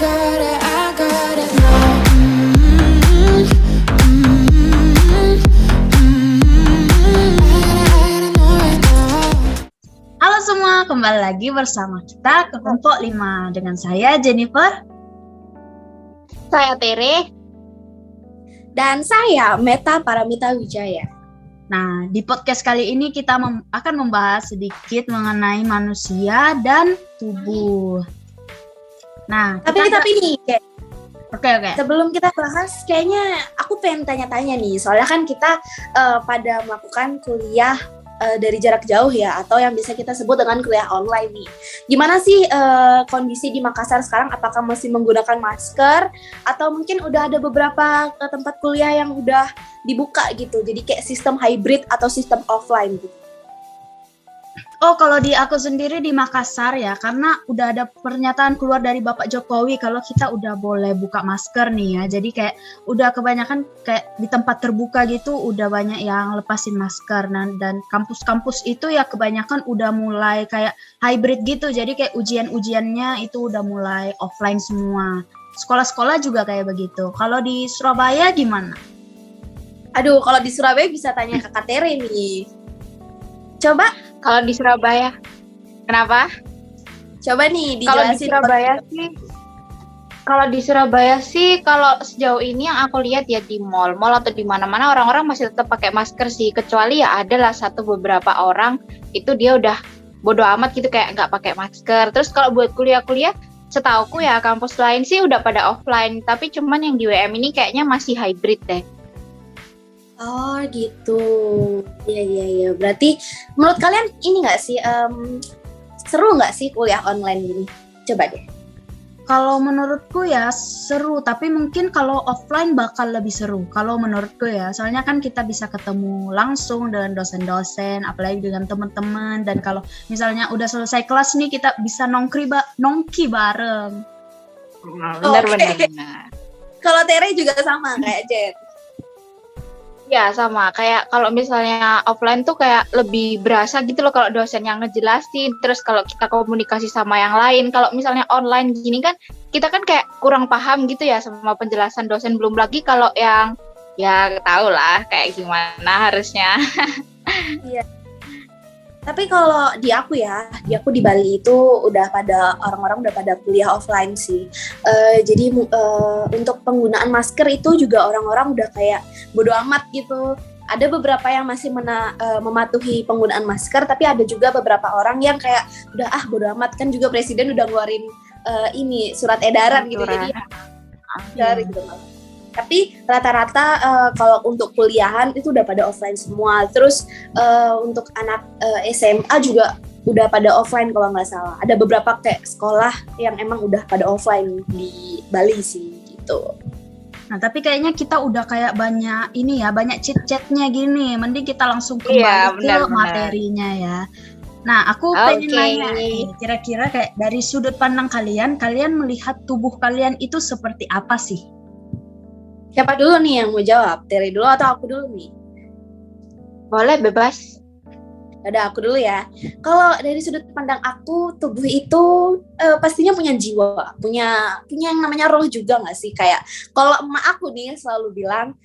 got it now. Halo semua, kembali lagi bersama kita Kelompok 5 dengan saya Jennifer, saya Tere, dan saya Meta Paramita Wijaya. Nah, di podcast kali ini kita akan membahas sedikit mengenai manusia dan tubuh. Nah, Tapi nih, Oke. sebelum kita bahas, kayaknya aku pengen tanya-tanya nih, soalnya kan kita pada melakukan kuliah dari jarak jauh ya, atau yang bisa kita sebut dengan kuliah online nih. Gimana sih kondisi di Makassar sekarang? Apakah masih menggunakan masker? Atau mungkin udah ada beberapa tempat kuliah yang udah dibuka gitu, jadi kayak sistem hybrid atau sistem offline gitu? Oh, kalau di aku sendiri di Makassar ya, karena udah ada pernyataan keluar dari Bapak Jokowi kalau kita udah boleh buka masker nih ya. Jadi kayak udah kebanyakan kayak di tempat terbuka gitu udah banyak yang lepasin masker. Dan kampus-kampus itu ya kebanyakan udah mulai kayak hybrid gitu. Jadi kayak ujian-ujiannya itu udah mulai offline semua. Sekolah-sekolah juga kayak begitu. Kalau di Surabaya gimana? Aduh, kalau di Surabaya bisa tanya ke Kak Tere nih. Coba kalau di Surabaya, kenapa? Coba nih Kalau di dijelasin. Surabaya sih, kalau sejauh ini yang aku lihat ya di mall atau di mana-mana orang-orang masih tetap pakai masker sih, kecuali ya adalah satu beberapa orang itu dia udah bodo amat gitu kayak nggak pakai masker. Terus kalau buat kuliah-kuliah, setauku ya kampus lain sih udah pada offline, tapi cuman yang di WM ini kayaknya masih hybrid deh. Oh gitu, iya. Berarti menurut kalian ini nggak sih seru nggak sih kuliah online gini? Coba deh. Kalau menurutku ya seru, tapi mungkin kalau offline bakal lebih seru. Kalau menurutku ya, soalnya kan kita bisa ketemu langsung dengan dosen-dosen, apalagi dengan teman-teman. Dan kalau misalnya udah selesai kelas nih, kita bisa nongki bareng. Benar. Kalau Tere juga sama kayak Jen. Ya sama, kayak kalau misalnya offline tuh kayak lebih berasa gitu loh kalau dosen yang ngejelasin, terus kalau kita komunikasi sama yang lain. Kalau misalnya online gini kan, kita kan kayak kurang paham gitu ya sama penjelasan dosen, belum lagi kalau yang ya tau lah kayak gimana harusnya. Iya. Tapi kalau di aku di Bali itu orang-orang udah pada kuliah offline sih. Jadi untuk penggunaan masker itu juga orang-orang udah kayak bodo amat gitu. Ada beberapa yang masih mematuhi penggunaan masker, tapi ada juga beberapa orang yang kayak udah bodo amat, kan juga presiden udah ngeluarin ini surat edaran gitu. Jadi dari gitu. Tapi rata-rata kalau untuk kuliahan itu udah pada offline semua. Terus untuk anak SMA juga udah pada offline kalau nggak salah. Ada beberapa kayak sekolah yang emang udah pada offline di Bali sih gitu. Nah, tapi kayaknya kita udah kayak banyak chit-chatnya gini. Mending kita langsung kembali ke materinya ya. Nah, aku pengen nanya nih, kira-kira kayak dari sudut pandang kalian melihat tubuh kalian itu seperti apa sih? Siapa dulu nih yang mau jawab? Tere dulu atau aku dulu nih? Boleh, bebas. Udah, aku dulu ya. Kalau dari sudut pandang aku, tubuh itu pastinya punya jiwa, punya yang namanya roh juga nggak sih? Kayak kalau emak aku nih selalu bilang,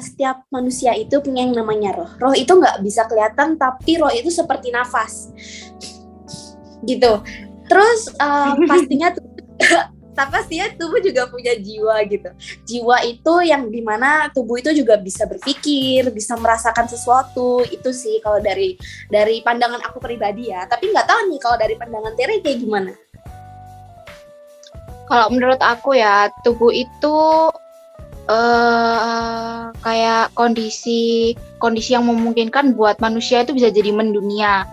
setiap manusia itu punya yang namanya roh. Roh itu nggak bisa kelihatan, tapi roh itu seperti nafas, gitu. Terus pastinya tubuh juga punya jiwa gitu. Jiwa itu yang dimana tubuh itu juga bisa berpikir, bisa merasakan sesuatu. Itu sih kalau dari pandangan aku pribadi ya. Tapi nggak tahu nih kalau dari pandangan Tere kayak gimana? Kalau menurut aku ya, tubuh itu kayak kondisi yang memungkinkan buat manusia itu bisa jadi mendunia.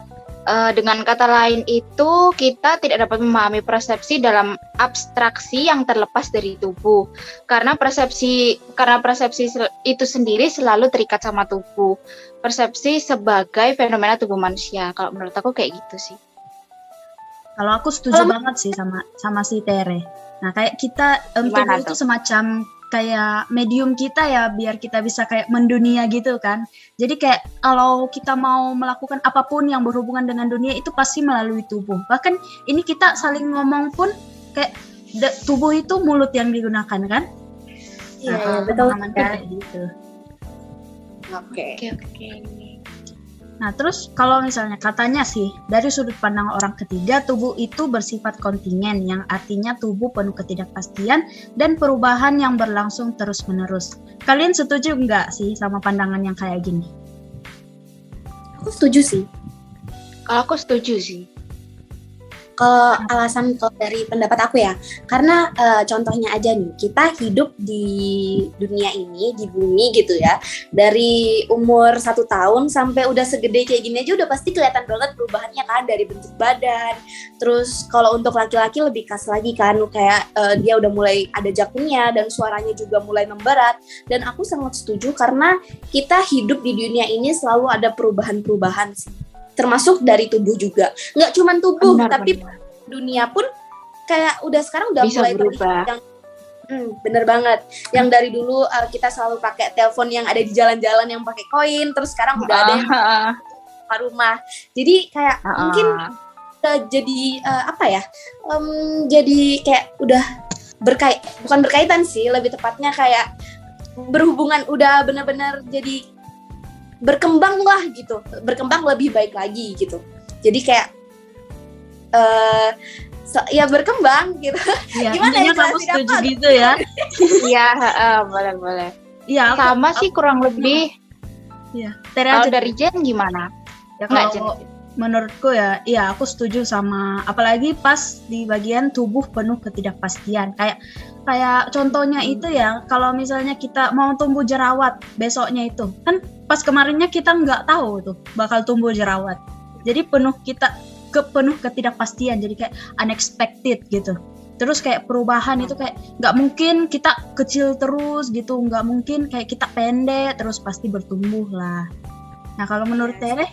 Dengan kata lain itu kita tidak dapat memahami persepsi dalam abstraksi yang terlepas dari tubuh, karena persepsi itu sendiri selalu terikat sama tubuh. Persepsi sebagai fenomena tubuh manusia. Kalau menurut aku kayak gitu sih. Kalau aku setuju banget sih sama si Tere. Nah, kayak kita tubuh itu semacam kayak medium kita ya, biar kita bisa kayak mendunia gitu kan. Jadi kayak kalau kita mau melakukan apapun yang berhubungan dengan dunia itu pasti melalui tubuh. Bahkan ini kita saling ngomong pun kayak tubuh itu mulut yang digunakan kan? Iya, betul pemahaman kan. kayak gitu. Oke. Oke. Nah, terus kalau misalnya katanya sih, dari sudut pandang orang ketiga, tubuh itu bersifat kontingen, yang artinya tubuh penuh ketidakpastian dan perubahan yang berlangsung terus-menerus. Kalian setuju nggak sih sama pandangan yang kayak gini? Aku setuju sih. Kalau aku setuju sih. Kalau alasan kalau dari pendapat aku ya, karena contohnya aja nih, kita hidup di dunia ini, di bumi gitu ya, dari umur 1 tahun sampai udah segede kayak gini aja udah pasti kelihatan banget perubahannya kan, dari bentuk badan. Terus kalau untuk laki-laki lebih khas lagi kan, kayak dia udah mulai ada jakunnya dan suaranya juga mulai memberat. Dan aku sangat setuju karena kita hidup di dunia ini selalu ada perubahan-perubahan sih. Termasuk dari tubuh juga, nggak cuma tubuh, tapi dunia pun kayak udah sekarang udah bisa mulai berubah. yang bener banget. Yang dari dulu kita selalu pakai telepon yang ada di jalan-jalan yang pakai koin, terus sekarang udah ada yang di rumah. Jadi kayak mungkin udah jadi apa ya? Jadi kayak udah bukan berkaitan sih, lebih tepatnya kayak berhubungan, udah benar-benar jadi berkembang lah gitu, berkembang lebih baik lagi gitu. Jadi kayak ya berkembang gitu. Ya, Gimana intinya ya, kamu jelasin setuju apa? gitu ya? Iya, boleh. Iya, Sama sih kurang lebih. Iya. Tere Kalau aja dari Jen gimana? ya, Nggak, kalau menurutku ya, iya aku setuju sama, apalagi pas di bagian tubuh penuh ketidakpastian. Kayak contohnya itu ya, kalau misalnya kita mau tumbuh jerawat besoknya itu, kan pas kemarinnya kita nggak tahu tuh bakal tumbuh jerawat. Jadi penuh ketidakpastian, jadi kayak unexpected gitu. Terus kayak perubahan itu kayak nggak mungkin kita kecil terus gitu, nggak mungkin kayak kita pendek terus, pasti bertumbuh lah. Nah kalau menurut Tere?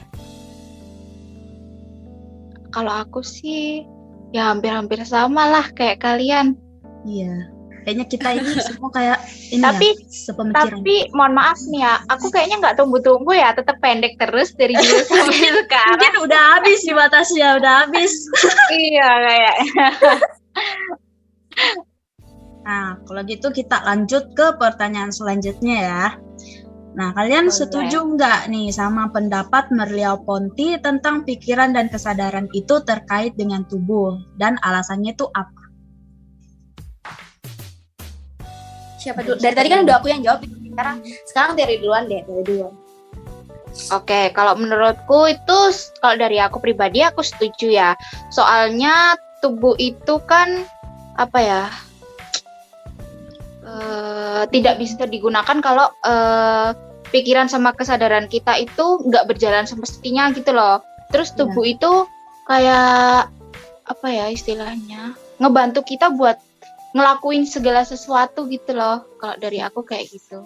Kalau aku sih ya hampir-hampir sama lah kayak kalian. Iya, kayaknya kita ini semua kayak ini Tapi- ya, sepemikiran. Tapi mohon maaf nih ya, aku kayaknya nggak tumbuh-tumbuh ya, tetap pendek terus dari dulu sampai sekarang. Mungkin udah habis sih batasnya, udah habis. Iya kayaknya. Nah, kalau gitu kita lanjut ke pertanyaan selanjutnya ya. Nah, kalian Boleh. setuju nggak nih sama pendapat Merleau-Ponty tentang pikiran dan kesadaran itu terkait dengan tubuh, dan alasannya itu apa? Siapa dulu? Dari tadi kan udah aku yang jawab. Sekarang Terry duluan deh, Terry duluan. Oke, kalau menurutku itu, kalau dari aku pribadi aku setuju ya. Soalnya tubuh itu kan apa ya? Tidak bisa digunakan kalau pikiran sama kesadaran kita itu nggak berjalan semestinya gitu loh. Terus tubuh itu kayak apa ya istilahnya, ngebantu kita buat ngelakuin segala sesuatu gitu loh. Kalau dari aku kayak gitu.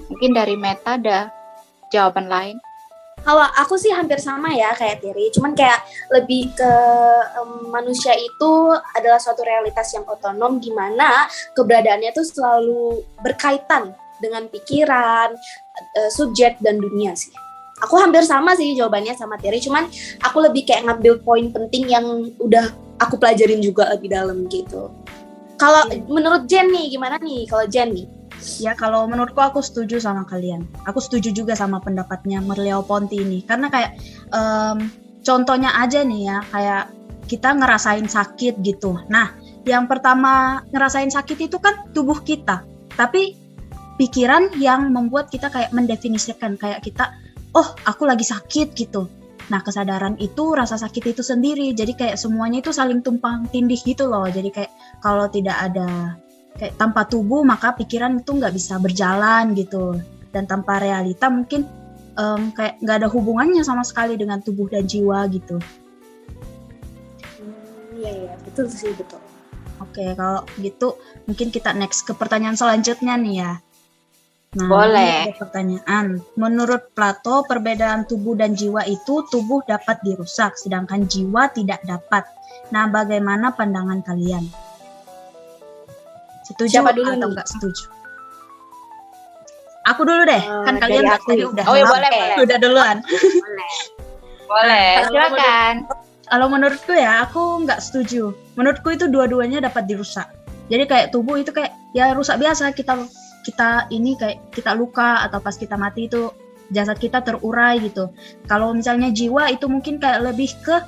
Mungkin dari Meta ada jawaban lain. Kalau aku sih hampir sama ya kayak Terry, cuman kayak lebih ke manusia itu adalah suatu realitas yang otonom, di mana keberadaannya itu selalu berkaitan dengan pikiran, subjek, dan dunia sih. Aku hampir sama sih jawabannya sama Terry, cuman aku lebih kayak ngambil poin penting yang udah aku pelajarin juga lebih dalam gitu. Kalau menurut Jen nih, gimana nih kalau Jen nih? Ya, kalau menurutku aku setuju sama kalian. Aku setuju juga sama pendapatnya Merleau-Ponty ini. Karena kayak contohnya aja nih ya, kayak kita ngerasain sakit gitu. Nah, yang pertama ngerasain sakit itu kan tubuh kita. Tapi pikiran yang membuat kita kayak mendefinisikan, kayak kita, oh aku lagi sakit gitu. Nah, kesadaran itu rasa sakit itu sendiri. Jadi kayak semuanya itu saling tumpang tindih gitu loh. Jadi kayak kalau tidak ada, kayak tanpa tubuh maka pikiran itu nggak bisa berjalan gitu, dan tanpa realita mungkin kayak nggak ada hubungannya sama sekali dengan tubuh dan jiwa gitu. Iya betul sih, betul. Oke, kalau gitu mungkin kita next ke pertanyaan selanjutnya nih ya. Nah, Boleh. ini ada pertanyaan. Menurut Plato, perbedaan tubuh dan jiwa itu, tubuh dapat dirusak sedangkan jiwa tidak dapat. Nah, bagaimana pandangan kalian? Setuju Siapa dulu atau nih? nggak setuju? Aku dulu deh, kan Dari kalian aku. tadi udah Oh ya lama. boleh. Udah duluan. Boleh. Silakan. Kalau menurutku ya, aku nggak setuju. Menurutku itu dua-duanya dapat dirusak. Jadi kayak tubuh itu kayak ya rusak biasa, kita ini kayak kita luka atau pas kita mati itu jasad kita terurai gitu. Kalau misalnya jiwa itu mungkin kayak lebih ke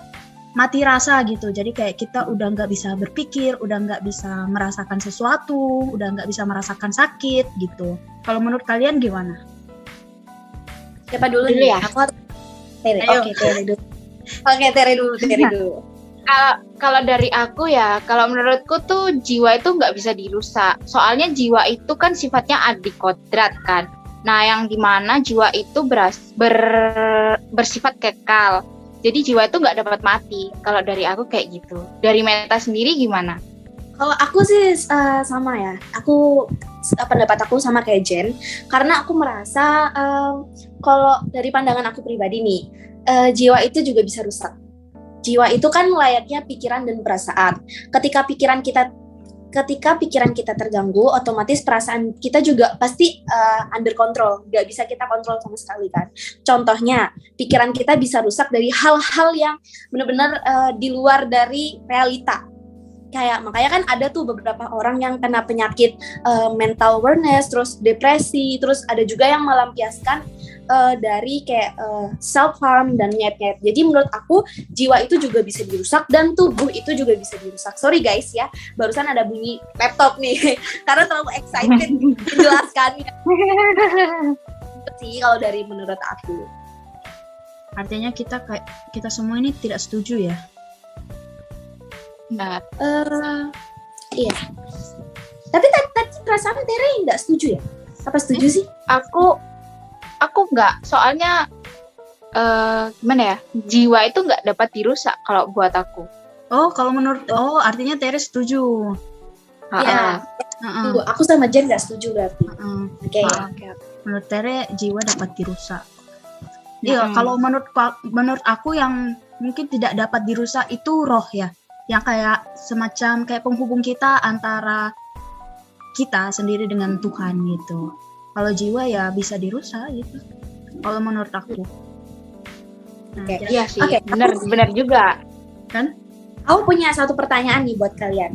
mati rasa gitu. Jadi kayak kita udah nggak bisa berpikir, udah nggak bisa merasakan sesuatu, udah nggak bisa merasakan sakit gitu. Kalau menurut kalian gimana? Siapa dulu Dulu nih? ya? Aku Tere. Ayo. Oke, Tere dulu. Oke, Tere dulu. Kalau dari aku ya, kalau menurutku tuh jiwa itu nggak bisa dirusak. Soalnya jiwa itu kan sifatnya adikodrat kan. Nah, yang dimana jiwa itu bersifat kekal. Jadi jiwa itu nggak dapat mati. Kalau dari aku kayak gitu. Dari Meta sendiri gimana? Kalau aku sih sama ya. Pendapat aku sama kayak Jen. Karena aku merasa kalau dari pandangan aku pribadi nih, jiwa itu juga bisa rusak. Jiwa itu kan layaknya pikiran dan perasaan. Ketika pikiran kita terganggu, otomatis perasaan kita juga pasti under control. Nggak bisa kita kontrol sama sekali kan. Contohnya, pikiran kita bisa rusak dari hal-hal yang benar-benar di luar dari realita. Kayak makanya kan ada tuh beberapa orang yang kena penyakit mental illness, terus depresi, terus ada juga yang melampiaskan dari kayak self harm dan nyet-nyet. Jadi menurut aku jiwa itu juga bisa dirusak dan tubuh itu juga bisa dirusak. Sorry guys ya, barusan ada bunyi laptop nih karena terlalu excited menjelaskannya. Sih kalau dari menurut aku. Artinya kita semua ini tidak setuju ya? Nah, Iya. Tapi tadi perasaan Tere nggak setuju ya? Apa setuju sih? aku nggak. Soalnya gimana ya? Jiwa itu nggak dapat dirusak kalau buat aku. Artinya Tere setuju. Iya. Aku sama Jen nggak setuju berarti. Oke. Menurut Tere jiwa dapat dirusak. Iya, kalau menurut aku yang mungkin tidak dapat dirusak itu roh ya. Yang kayak semacam kayak penghubung kita antara kita sendiri dengan Tuhan gitu. Kalau jiwa ya bisa dirusak gitu. Kalau menurut aku. Nah, Iya sih. Oke, Benar juga. kan? Aku punya satu pertanyaan nih buat kalian.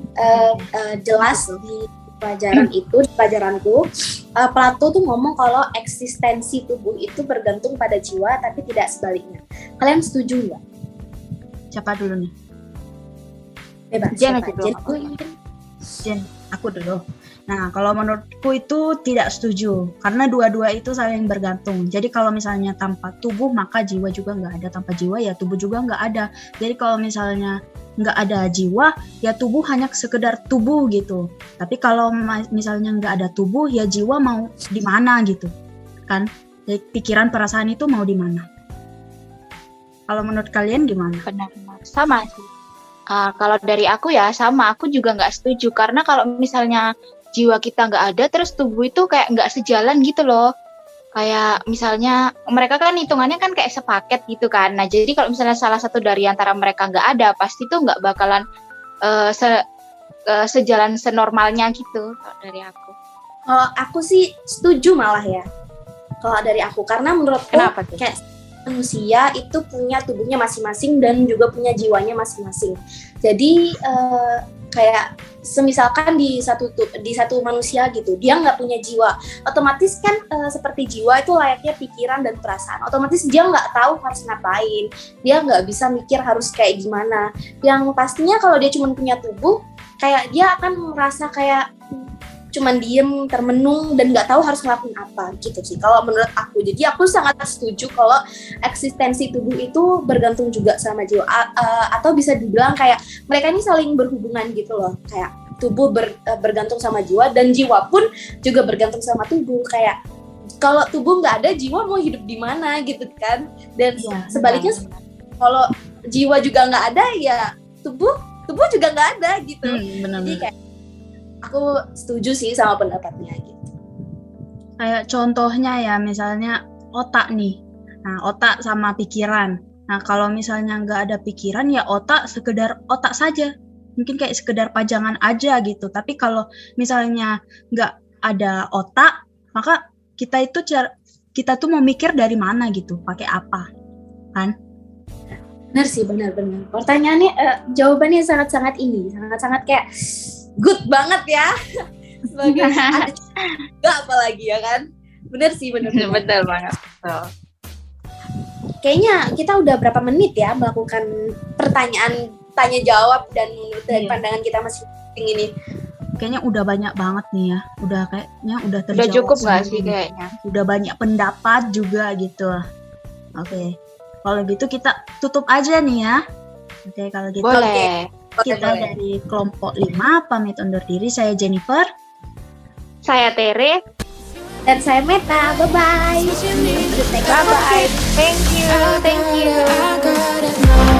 Jelas di pelajaran itu, di pelajaranku, Plato tuh ngomong kalau eksistensi tubuh itu bergantung pada jiwa, tapi tidak sebaliknya. Kalian setuju nggak? Siapa dulu nih? Bebas. Jen siapa? aja dulu. Jen, aku dulu. Nah, kalau menurutku itu tidak setuju, karena dua-dua itu saling bergantung. Jadi kalau misalnya tanpa tubuh, maka jiwa juga nggak ada. Tanpa jiwa, ya tubuh juga nggak ada. Jadi kalau misalnya nggak ada jiwa, ya tubuh hanya sekedar tubuh gitu. Tapi kalau misalnya nggak ada tubuh, ya jiwa mau di mana gitu, kan? Jadi pikiran, perasaan itu mau di mana? Kalau menurut kalian gimana? Benar. Sama sih. Kalau dari aku ya sama, aku juga nggak setuju. Karena kalau misalnya jiwa kita nggak ada, terus tubuh itu kayak nggak sejalan gitu loh. Kayak misalnya mereka kan hitungannya kan kayak sepaket gitu kan. Nah jadi kalau misalnya salah satu dari antara mereka nggak ada, pasti tuh nggak bakalan sejalan senormalnya gitu. Kalau dari aku. Kalau aku sih setuju malah ya. Kalau dari aku, karena menurutku Kenapa tuh? kayak manusia itu punya tubuhnya masing-masing dan juga punya jiwanya masing-masing. Jadi kayak semisalkan di satu manusia gitu, dia nggak punya jiwa, otomatis kan seperti jiwa itu layaknya pikiran dan perasaan. Otomatis dia nggak tahu harus ngapain, dia nggak bisa mikir harus kayak gimana. Yang pastinya kalau dia cuma punya tubuh, kayak dia akan merasa kayak cuman diem, termenung, dan nggak tahu harus ngelakuin apa gitu sih kalau menurut aku. Jadi aku sangat setuju kalau eksistensi tubuh itu bergantung juga sama jiwa, atau bisa dibilang kayak mereka ini saling berhubungan gitu loh. Kayak tubuh bergantung sama jiwa, dan jiwa pun juga bergantung sama tubuh. Kayak kalau tubuh nggak ada, jiwa mau hidup di mana gitu kan. Dan Ya, sebaliknya kalau jiwa juga nggak ada, ya tubuh juga nggak ada gitu. Benar. Jadi kayak aku setuju sih sama pendapatnya gitu. Kayak contohnya ya, misalnya otak nih. Nah, otak sama pikiran. Nah, kalau misalnya nggak ada pikiran, ya otak sekedar otak saja. Mungkin kayak sekedar pajangan aja gitu. Tapi kalau misalnya nggak ada otak, maka kita tuh mau mikir dari mana gitu, pakai apa, kan? Benar sih, benar. Pertanyaannya, jawabannya sangat-sangat kayak good banget ya. Sebagai ada juga apalagi ya kan. Bener sih, bener. Betul banget. Betul. Kayaknya kita udah berapa menit ya melakukan pertanyaan tanya jawab dan dari Iya. pandangan kita masing-masing ini. Kayaknya udah banyak banget nih ya. Udah kayaknya udah terjawab. Udah cukup nggak semua sih nih. kayaknya? Udah banyak pendapat juga gitu. Oke. Kalau gitu kita tutup aja nih ya. Oke, kalau gitu Boleh. kita Boleh. dari kelompok 5 pamit undur diri. Saya Jennifer. Saya Tere. Dan saya Meta. Bye-bye. Bye bye. Thank you. Thank you. I gotta know